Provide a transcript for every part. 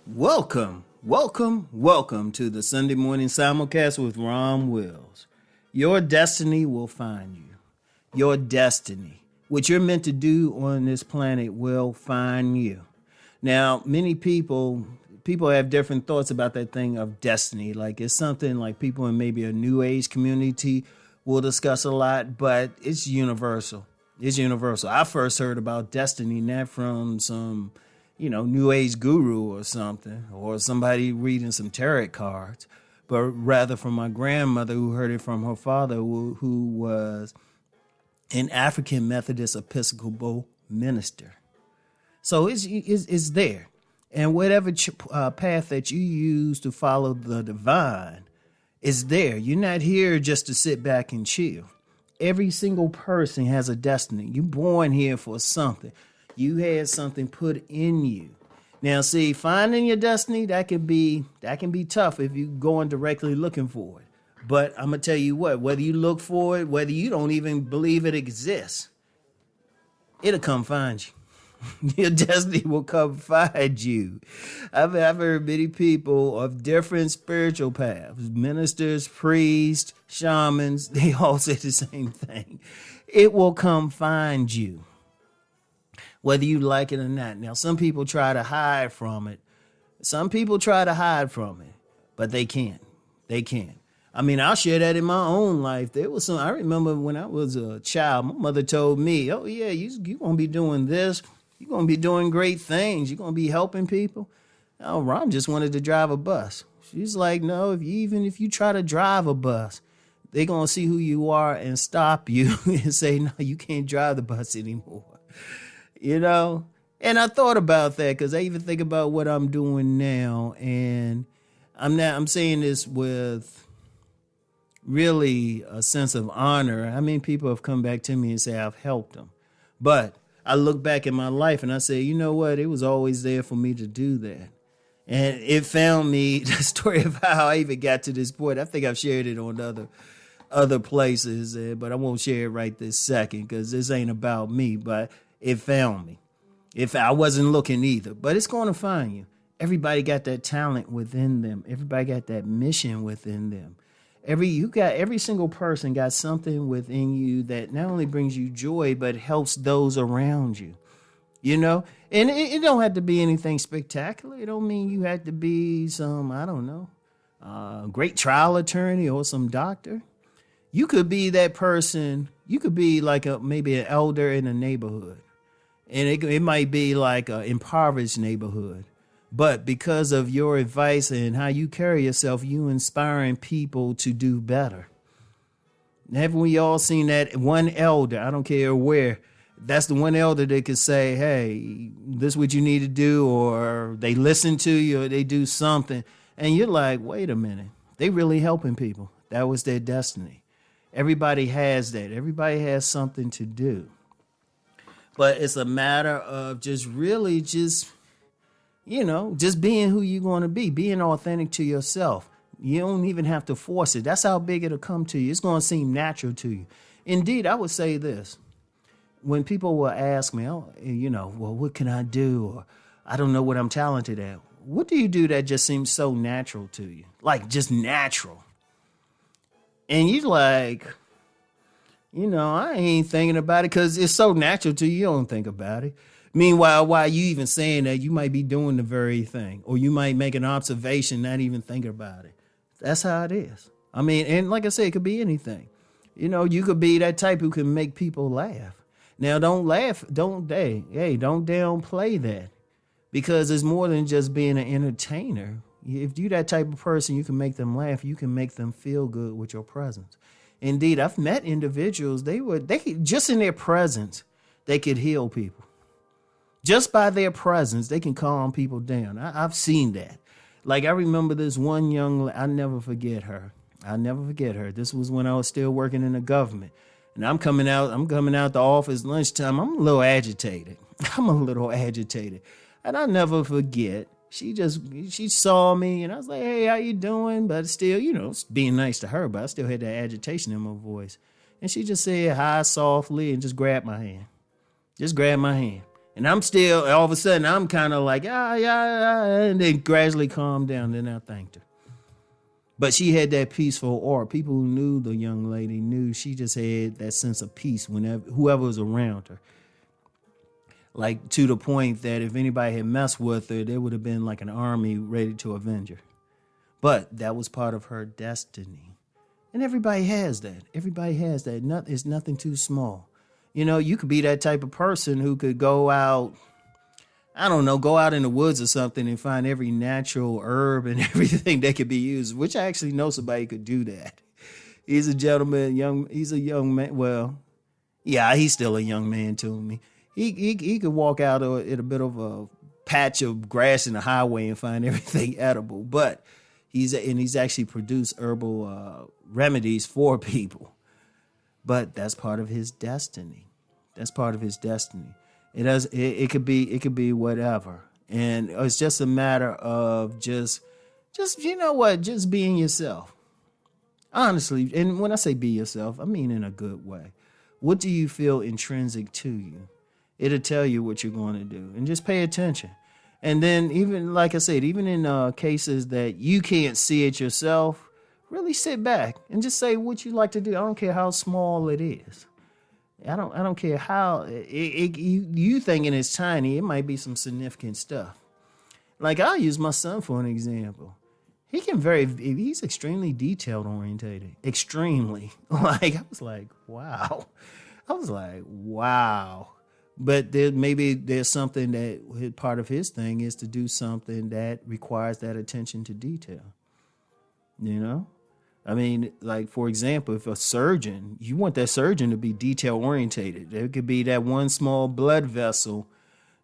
Welcome to the Sunday morning simulcast with Rom Wills. Your destiny will find you. Your destiny, what you're meant to do on this planet, will find you. Now, many people have different thoughts about that thing of destiny. Like it's something like people in maybe a new age community will discuss a lot, but it's universal. It's universal. I first heard about destiny not from some new age guru or something, or somebody reading some tarot cards, but rather from my grandmother who heard it from her father, who was an African Methodist Episcopal minister. So it's there. And whatever path that you use to follow the divine is there. You're not here just to sit back and chill. Every single person has a destiny. You're born here for something. You had something put in you. Now, see, finding your destiny, that can be tough if you're going directly looking for it. But I'm going to tell you what, whether you look for it, whether you don't even believe it exists, it'll come find you. Your destiny will come find you. I've heard many people of different spiritual paths, ministers, priests, shamans, they all say the same thing. It will come find you, whether you like it or not. Now, some people try to hide from it. But they can't. I mean, I'll share that in my own life. I remember when I was a child, my mother told me, oh yeah, you're going to be doing this. You're going to be doing great things. You're going to be helping people. Oh, Ron just wanted to drive a bus. She's like, no, even if you try to drive a bus, they're going to see who you are and stop you and say, no, you can't drive the bus anymore. And I thought about that because I even think about what I'm doing now. And I'm saying this with really a sense of honor. I mean, people have come back to me and say I've helped them. But I look back at my life and I say, you know what? It was always there for me to do that. And it found me, the story of how I even got to this point. I think I've shared it on other places, but I won't share it right this second because this ain't about me. But it found me. If I wasn't looking either, but it's going to find you. Everybody got that talent within them. Everybody got that mission within them. Every single person got something within you that not only brings you joy, but helps those around you. And it don't have to be anything spectacular. It don't mean you have to be some, I don't know, great trial attorney or some doctor. You could be that person. You could be like maybe an elder in a neighborhood. And it might be like an impoverished neighborhood. But because of your advice and how you carry yourself, you inspiring people to do better. Haven't we all seen that one elder? I don't care where. That's the one elder that could say, hey, this is what you need to do, or they listen to you, or they do something. And you're like, wait a minute. They really helping people. That was their destiny. Everybody has that. Everybody has something to do. But it's a matter of just being who you're going to be, being authentic to yourself. You don't even have to force it. That's how big it'll come to you. It's going to seem natural to you. Indeed, I would say this. When people will ask me, well, what can I do? Or I don't know what I'm talented at. What do you do that just seems so natural to you? Like just natural. And you're like, I ain't thinking about it because it's so natural to you. You don't think about it. Meanwhile, while you even saying that, you might be doing the very thing, or you might make an observation, not even think about it. That's how it is. I mean, and like I said, it could be anything. You could be that type who can make people laugh. Now, don't downplay that, because it's more than just being an entertainer. If you're that type of person, you can make them laugh. You can make them feel good with your presence. Indeed, I've met individuals, they just in their presence, they could heal people. Just by their presence, they can calm people down. I've seen that. Like, I remember this one I'll never forget her. This was when I was still working in the government. And I'm coming out the office lunchtime. I'm a little agitated. And I'll never forget. She saw me and I was like, hey, how you doing? But still, being nice to her, but I still had that agitation in my voice. And she just said hi softly and just grabbed my hand. And I'm still, all of a sudden, I'm kind of like, yeah, and then gradually calmed down. Then I thanked her. But she had that peaceful aura. People who knew the young lady knew she just had that sense of peace whenever whoever was around her. Like to the point that if anybody had messed with her, there would have been like an army ready to avenge her. But that was part of her destiny. And everybody has that. Everybody has that. It's nothing too small. You know, you could be that type of person who could go out, I don't know, go out in the woods or something and find every natural herb and everything that could be used, which I actually know somebody could do that. He's a gentleman, he's a young man. Well, yeah, he's still a young man to me. He could walk out at a bit of a patch of grass in the highway and find everything edible, but he's actually produced herbal remedies for people. But that's part of his destiny. That's part of his destiny. It could be whatever. And it's just a matter of just you know what, just being yourself. Honestly, and when I say be yourself, I mean in a good way. What do you feel intrinsic to you? It'll tell you what you're going to do. And just pay attention. And then even, like I said, even in cases that you can't see it yourself, really sit back and just say what you like to do. I don't care how small it is. I don't care how you thinking it's tiny. It might be some significant stuff. Like I'll use my son for an example. He's extremely detailed orientated. Extremely. Like I was like, wow. But maybe there's something that part of his thing is to do something that requires that attention to detail. You know? I mean, like, for example, if a surgeon, you want that surgeon to be detail orientated. There could be that one small blood vessel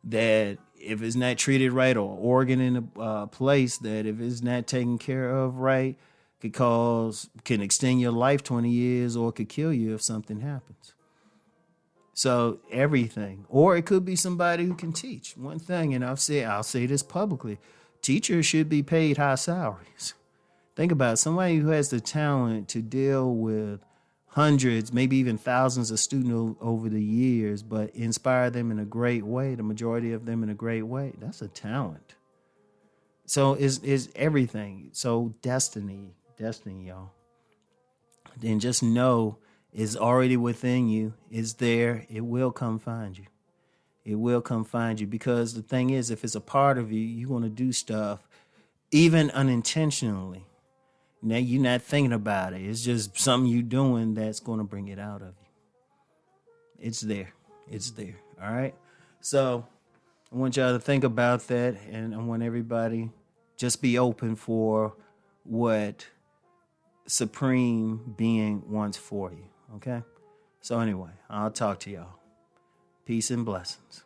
that if it's not treated right, or organ in a place that if it's not taken care of right, can extend your life 20 years or could kill you if something happens. So everything, or it could be somebody who can teach one thing. And I'll say this publicly. Teachers should be paid high salaries. Think about it. Somebody who has the talent to deal with hundreds, maybe even thousands of students over the years, but inspire them in a great way, the majority of them in a great way, that's a talent. So is everything. So destiny, y'all. Then just know it's already within you. It's there. It will come find you. It will come find you, because the thing is, if it's a part of you, you're going to do stuff even unintentionally. Now you're not thinking about it. It's just something you're doing that's going to bring it out of you. It's there. It's there. All right. So I want y'all to think about that. And I want everybody just be open for what Supreme Being wants for you. Okay. So anyway, I'll talk to y'all. Peace and blessings.